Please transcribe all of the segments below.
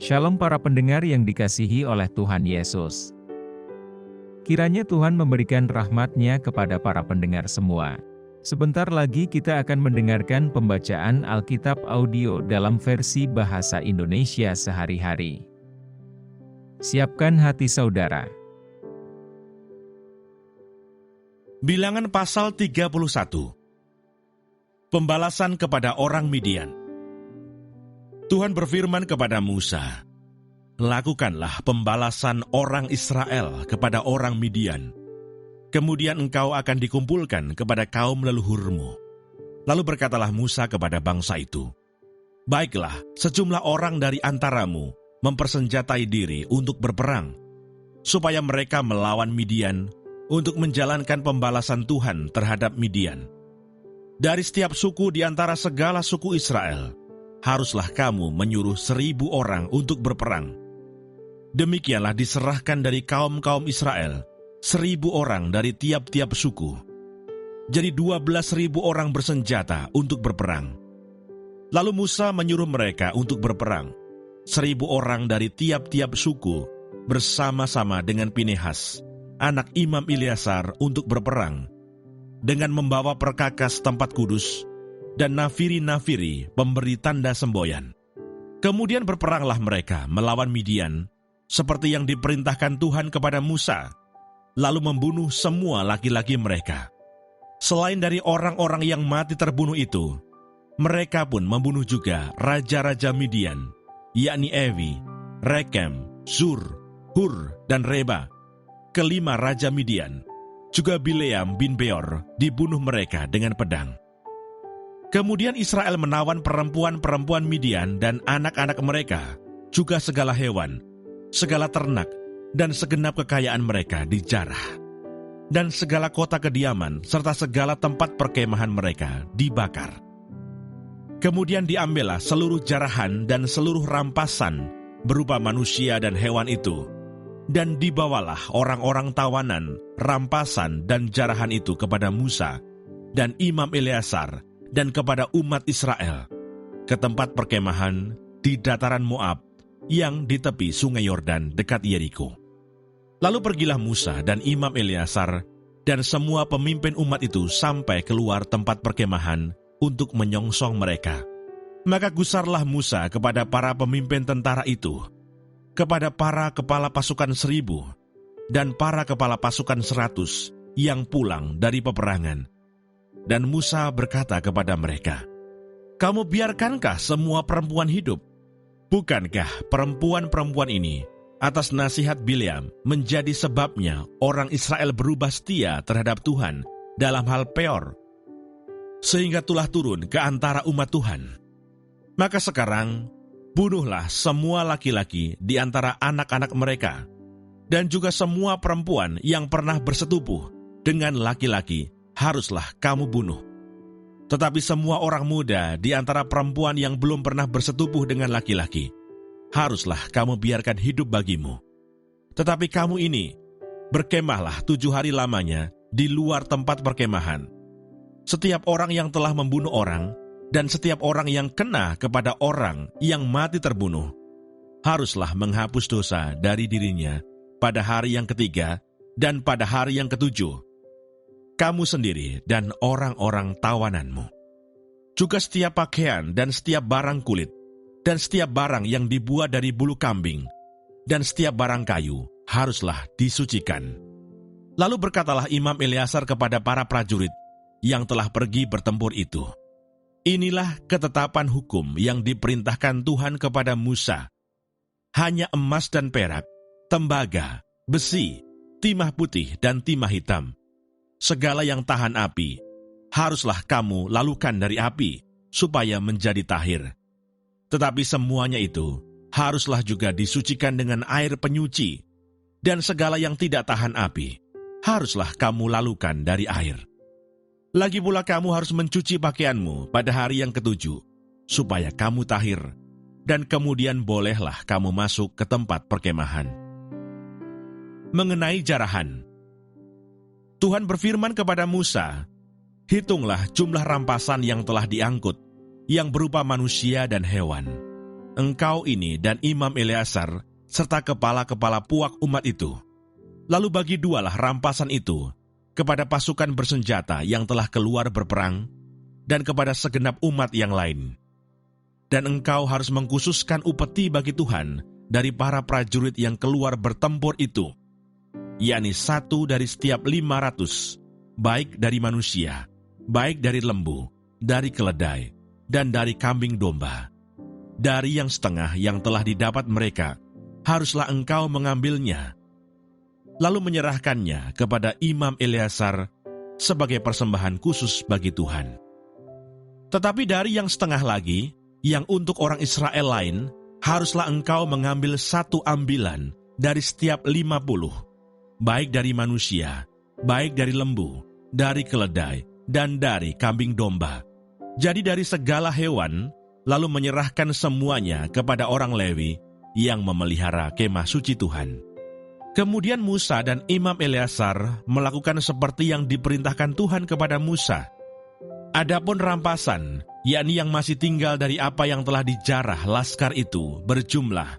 Shalom para pendengar yang dikasihi oleh Tuhan Yesus. Kiranya Tuhan memberikan rahmat-Nya kepada para pendengar semua. Sebentar lagi kita akan mendengarkan pembacaan Alkitab audio dalam versi bahasa Indonesia sehari-hari. Siapkan hati saudara. Bilangan pasal 31. Pembalasan kepada orang Midian. Tuhan berfirman kepada Musa, "Lakukanlah pembalasan orang Israel kepada orang Midian. Kemudian engkau akan dikumpulkan kepada kaum leluhurmu." Lalu berkatalah Musa kepada bangsa itu, "Baiklah, sejumlah orang dari antaramu mempersenjatai diri untuk berperang, supaya mereka melawan Midian untuk menjalankan pembalasan Tuhan terhadap Midian. Dari setiap suku di antara segala suku Israel, haruslah kamu menyuruh 1.000 orang untuk berperang. Demikianlah diserahkan dari kaum-kaum Israel 1.000 orang dari tiap-tiap suku. Jadi 12.000 orang bersenjata untuk berperang. Lalu Musa menyuruh mereka untuk berperang, 1.000 orang dari tiap-tiap suku bersama-sama dengan Pinehas, anak Imam Eleazar, untuk berperang, dengan membawa perkakas tempat kudus dan nafiri-nafiri pemberi tanda semboyan. Kemudian berperanglah mereka melawan Midian, seperti yang diperintahkan Tuhan kepada Musa, lalu membunuh semua laki-laki mereka. Selain dari orang-orang yang mati terbunuh itu, mereka pun membunuh juga raja-raja Midian, yakni Ewi, Rekem, Zur, Hur, dan Reba, kelima raja Midian. Juga Bileam bin Beor dibunuh mereka dengan pedang. Kemudian Israel menawan perempuan-perempuan Midian dan anak-anak mereka, juga segala hewan, segala ternak, dan segenap kekayaan mereka dijarah. Dan segala kota kediaman, serta segala tempat perkemahan mereka dibakar. Kemudian diambillah seluruh jarahan dan seluruh rampasan berupa manusia dan hewan itu, dan dibawalah orang-orang tawanan, rampasan, dan jarahan itu kepada Musa dan Imam Eleazar, dan kepada umat Israel, ke tempat perkemahan di dataran Moab, yang di tepi sungai Yordan dekat Yeriko. Lalu pergilah Musa dan Imam Eleazar, dan semua pemimpin umat itu sampai keluar tempat perkemahan untuk menyongsong mereka. Maka gusarlah Musa kepada para pemimpin tentara itu, kepada para kepala pasukan 1.000, dan para kepala pasukan 100 yang pulang dari peperangan. Dan Musa berkata kepada mereka, "Kamu biarkankah semua perempuan hidup? Bukankah perempuan-perempuan ini atas nasihat Bileam menjadi sebabnya orang Israel berubah setia terhadap Tuhan dalam hal Peor, sehingga telah turun ke antara umat Tuhan? Maka sekarang bunuhlah semua laki-laki di antara anak-anak mereka, dan juga semua perempuan yang pernah bersetubuh dengan laki-laki haruslah kamu bunuh. Tetapi semua orang muda di antara perempuan yang belum pernah bersetubuh dengan laki-laki haruslah kamu biarkan hidup bagimu. Tetapi kamu ini berkemahlah 7 hari lamanya di luar tempat perkemahan. Setiap orang yang telah membunuh orang, dan setiap orang yang kena kepada orang yang mati terbunuh, haruslah menghapus dosa dari dirinya pada hari yang ketiga dan pada hari yang ketujuh. Kamu sendiri dan orang-orang tawananmu. Juga setiap pakaian dan setiap barang kulit, dan setiap barang yang dibuat dari bulu kambing, dan setiap barang kayu haruslah disucikan." Lalu berkatalah Imam Eleazar kepada para prajurit yang telah pergi bertempur itu, "Inilah ketetapan hukum yang diperintahkan Tuhan kepada Musa. Hanya emas dan perak, tembaga, besi, timah putih dan timah hitam, segala yang tahan api, haruslah kamu lalukan dari api, supaya menjadi tahir. Tetapi semuanya itu haruslah juga disucikan dengan air penyuci, dan segala yang tidak tahan api, haruslah kamu lalukan dari air. Lagi pula kamu harus mencuci pakaianmu pada hari yang ketujuh, supaya kamu tahir, dan kemudian bolehlah kamu masuk ke tempat perkemahan." Mengenai jarahan, Tuhan berfirman kepada Musa, "Hitunglah jumlah rampasan yang telah diangkut, yang berupa manusia dan hewan. engkau ini dan Imam Eleazar, serta kepala-kepala puak umat itu. Lalu bagi dualah rampasan itu kepada pasukan bersenjata yang telah keluar berperang, dan kepada segenap umat yang lain. Dan engkau harus mengkhususkan upeti bagi Tuhan dari para prajurit yang keluar bertempur itu, yakni 1 dari setiap 500, baik dari manusia, baik dari lembu, dari keledai, dan dari kambing domba. Dari yang setengah yang telah didapat mereka, haruslah engkau mengambilnya, lalu menyerahkannya kepada Imam Eleazar sebagai persembahan khusus bagi Tuhan. Tetapi dari yang setengah lagi, yang untuk orang Israel lain, haruslah engkau mengambil 1 ambilan dari setiap 50, baik dari manusia, baik dari lembu, dari keledai, dan dari kambing domba. Jadi dari segala hewan, lalu menyerahkan semuanya kepada orang Lewi yang memelihara kemah suci Tuhan. Kemudian Musa dan Imam Eleazar melakukan seperti yang diperintahkan Tuhan kepada Musa. Adapun rampasan, yakni yang masih tinggal dari apa yang telah dijarah laskar itu, berjumlah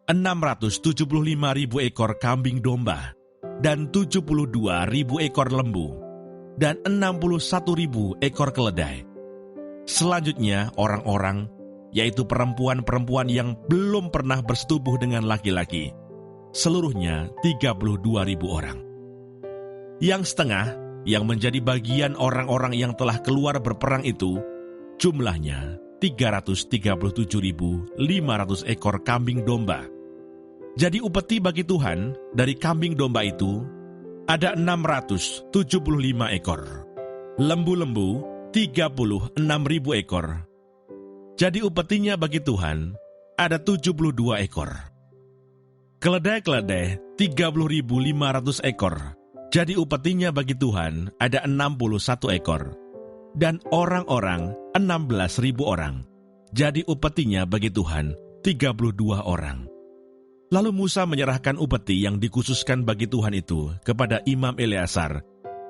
675.000 ekor kambing domba, dan 72.000 ekor lembu, dan 61.000 ekor keledai. Selanjutnya orang-orang, yaitu perempuan-perempuan yang belum pernah bersetubuh dengan laki-laki, seluruhnya 32.000 orang. Yang setengah, yang menjadi bagian orang-orang yang telah keluar berperang itu, jumlahnya 337.500 ekor kambing domba. Jadi upeti bagi Tuhan dari kambing domba itu ada 675 ekor, lembu-lembu 36.000 ekor. Jadi upetinya bagi Tuhan ada 72 ekor. Keledai-keledai 30.500 ekor. Jadi upetinya bagi Tuhan ada 61 ekor. Dan orang-orang 16.000 orang. Jadi upetinya bagi Tuhan 32 orang. Lalu Musa menyerahkan upeti yang dikhususkan bagi Tuhan itu kepada Imam Eleazar,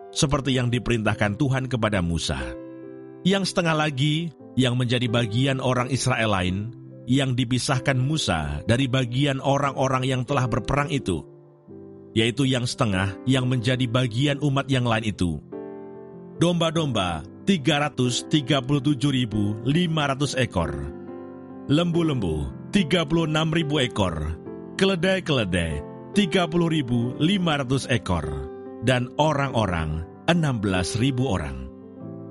seperti yang diperintahkan Tuhan kepada Musa. Yang setengah lagi yang menjadi bagian orang Israel lain, yang dipisahkan Musa dari bagian orang-orang yang telah berperang itu, yaitu yang setengah yang menjadi bagian umat yang lain itu. Domba-domba 337.500 ekor, lembu-lembu 36.000 ekor, keledai-keledai 30.500 ekor, dan orang-orang 16.000 orang.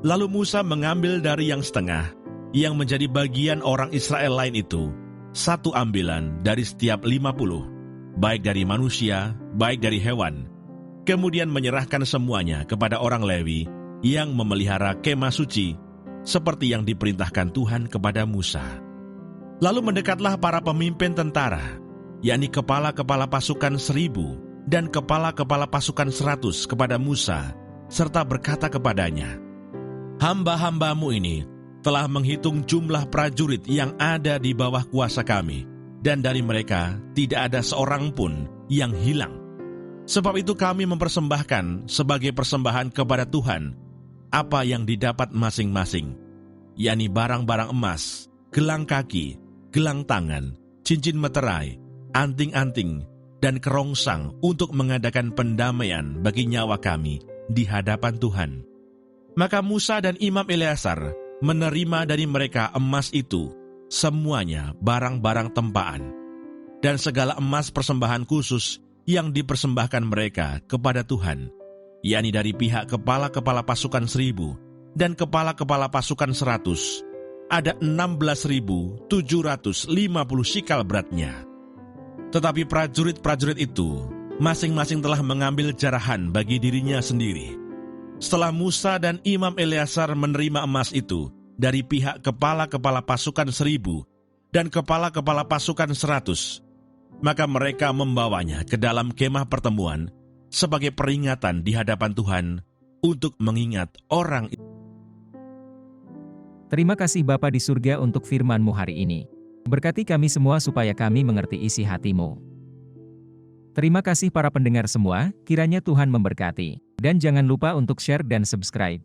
Lalu Musa mengambil dari yang setengah yang menjadi bagian orang Israel lain itu 1 ambilan dari setiap 50, baik dari manusia, baik dari hewan, kemudian menyerahkan semuanya kepada orang Lewi yang memelihara kemah suci, seperti yang diperintahkan Tuhan kepada Musa. Lalu mendekatlah para pemimpin tentara, yakni kepala-kepala pasukan 1.000 dan kepala-kepala pasukan 100 kepada Musa, serta berkata kepadanya, "Hamba-hambamu ini telah menghitung jumlah prajurit yang ada di bawah kuasa kami, dan dari mereka tidak ada seorang pun yang hilang. Sebab itu kami mempersembahkan sebagai persembahan kepada Tuhan apa yang didapat masing-masing, yakni barang-barang emas, gelang kaki, gelang tangan, cincin meterai, anting-anting, dan kerongsang untuk mengadakan pendamaian bagi nyawa kami di hadapan Tuhan." Maka Musa dan Imam Eleazar menerima dari mereka emas itu, semuanya barang-barang tempaan, dan segala emas persembahan khusus yang dipersembahkan mereka kepada Tuhan, yakni dari pihak kepala-kepala pasukan 1.000 dan kepala-kepala pasukan 100, ada 16.750 sikal beratnya. Tetapi prajurit-prajurit itu masing-masing telah mengambil jarahan bagi dirinya sendiri. Setelah Musa dan Imam Eleazar menerima emas itu dari pihak kepala-kepala pasukan 1.000 dan kepala-kepala pasukan 100, maka mereka membawanya ke dalam kemah pertemuan sebagai peringatan di hadapan Tuhan untuk mengingat orang itu. Terima kasih Bapa di surga untuk firman-Mu hari ini. Berkati kami semua supaya kami mengerti isi hati-Mu. Terima kasih para pendengar semua, kiranya Tuhan memberkati. Dan jangan lupa untuk share dan subscribe.